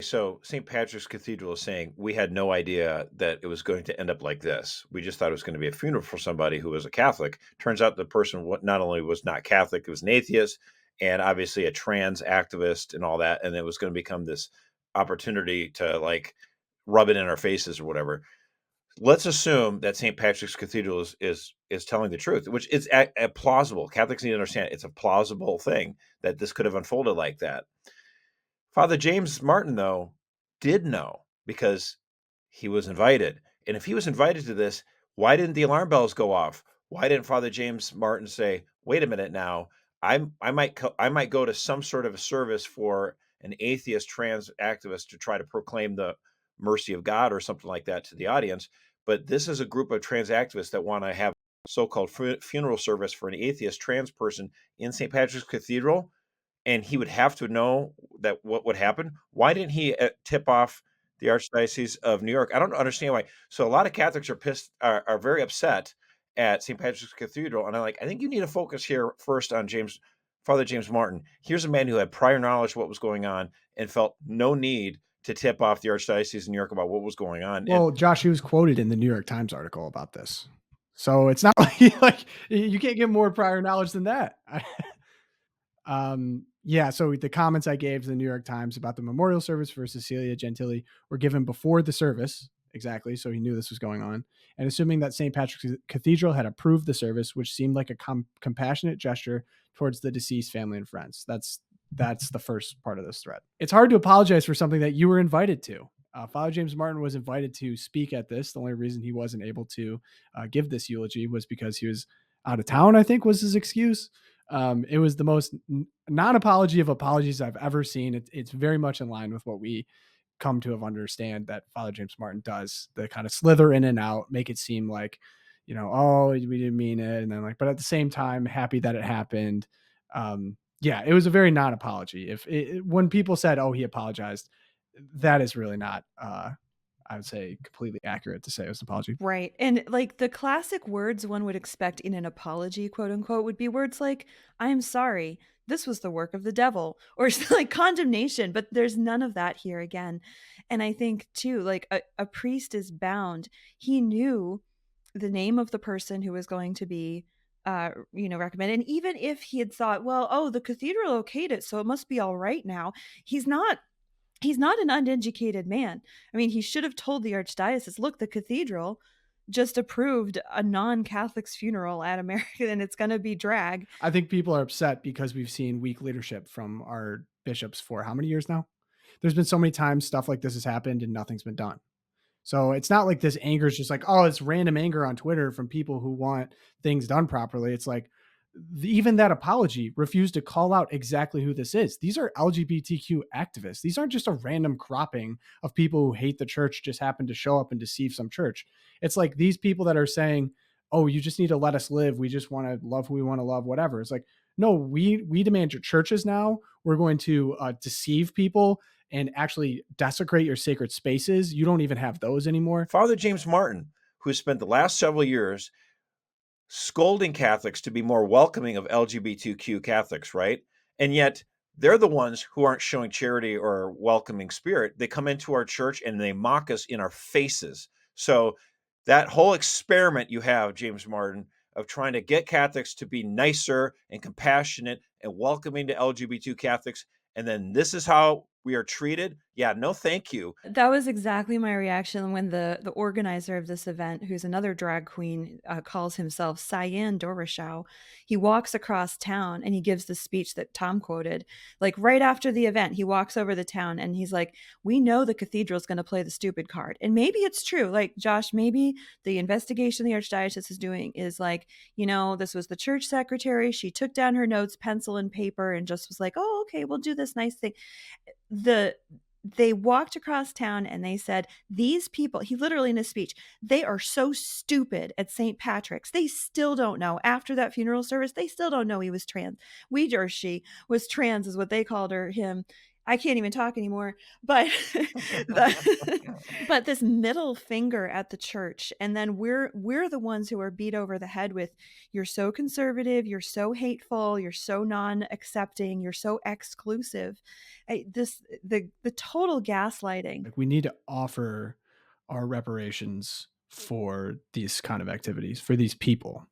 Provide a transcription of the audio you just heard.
So St. Patrick's Cathedral is saying we had no idea that it was going to end up like this. We just thought it was going to be a funeral for somebody who was a Catholic. Turns out the person not only was not Catholic, it was an atheist and obviously a trans activist and all that. And it was going to become this opportunity to like rub it in our faces or whatever. Let's assume that St. Patrick's Cathedral is telling the truth, which is a plausible. Catholics need to understand it's a plausible thing that this could have unfolded like that. Father James Martin, though, did know because he was invited. And if he was invited to this, why didn't the alarm bells go off? Why didn't Father James Martin say, "Wait a minute now, I might go to some sort of a service for an atheist trans activist to try to proclaim the mercy of God or something like that to the audience, but this is a group of trans activists that want to have so-called funeral service for an atheist trans person in St. Patrick's Cathedral." And he would have to know that what would happen. Why didn't he tip off the Archdiocese of New York? I don't understand why. So a lot of Catholics are very upset at St. Patrick's Cathedral, and I think you need to focus here first on Father James Martin. Here's a man who had prior knowledge of what was going on and felt no need to tip off the Archdiocese of New York about what was going on. And Well, Josh, he was quoted in the New York Times article about this. So it's not like you can't get more prior knowledge than that. Yeah, so the comments I gave to the New York Times about the memorial service for Cecilia Gentili were given before the service, exactly, so he knew this was going on, and assuming that St. Patrick's Cathedral had approved the service, which seemed like a compassionate gesture towards the deceased family and friends. That's the first part of this thread. It's hard to apologize for something that you were invited to. Father James Martin was invited to speak at this. The only reason he wasn't able to give this eulogy was because he was out of town, I think was his excuse. It was the most non-apology of apologies I've ever seen. It's very much in line with what we come to have understand that Father James Martin does. The kind of slither in and out, make it seem like, oh, we didn't mean it, and then like, but at the same time, happy that it happened. Yeah, it was a very non-apology. When people said, "Oh, he apologized," that is really not. I would say completely accurate to say it was an apology. Right. And like the classic words one would expect in an apology, quote unquote, would be words like, "I am sorry. This was the work of the devil," or like condemnation. But there's none of that here again. And I think, too, like a priest is bound. He knew the name of the person who was going to be recommended. And even if he had thought, well, oh, the cathedral okayed it, so it must be all right now, he's not an uneducated man. I mean, he should have told the archdiocese, look, the cathedral just approved a non-Catholic's funeral at America, and it's going to be drag. I think people are upset because we've seen weak leadership from our bishops for how many years now? There's been so many times stuff like this has happened and nothing's been done. So it's not like this anger is just like, oh, it's random anger on Twitter from people who want things done properly. It's like even that apology refused to call out exactly who this is. These are LGBTQ activists. These aren't just a random cropping of people who hate the church, just happen to show up and deceive some church. It's like these people that are saying, oh, you just need to let us live. We just want to love who we want to love, whatever. It's like, no, we demand your churches now. We're going to deceive people and actually desecrate your sacred spaces. You don't even have those anymore. Father James Martin, who spent the last several years scolding Catholics to be more welcoming of LGBTQ Catholics, right? And yet they're the ones who aren't showing charity or welcoming spirit. They come into our church and they mock us in our faces. So that whole experiment you have, James Martin, of trying to get Catholics to be nicer and compassionate and welcoming to LGBT Catholics, and then this is how we are treated. Yeah, no, thank you. That was exactly my reaction when the organizer of this event, who's another drag queen, calls himself Cyan Doroshow. He walks across town and he gives the speech that Tom quoted. Like right after the event, he walks over the town and he's like, "We know the cathedral's going to play the stupid card." And maybe it's true. Like, Josh, maybe the investigation the Archdiocese is doing is like, this was the church secretary. She took down her notes, pencil and paper, and just was like, "Oh, okay, we'll do this nice thing." They walked across town and they said, these people, he literally in his speech, they are so stupid at St. Patrick's. They still don't know. After that funeral service, they still don't know he was trans. Or she was trans is what they called him. I can't even talk anymore. But but this middle finger at the church, and then we're the ones who are beat over the head with, you're so conservative, you're so hateful, you're so non-accepting, you're so exclusive. The total gaslighting. Like, we need to offer our reparations for these kind of activities for these people.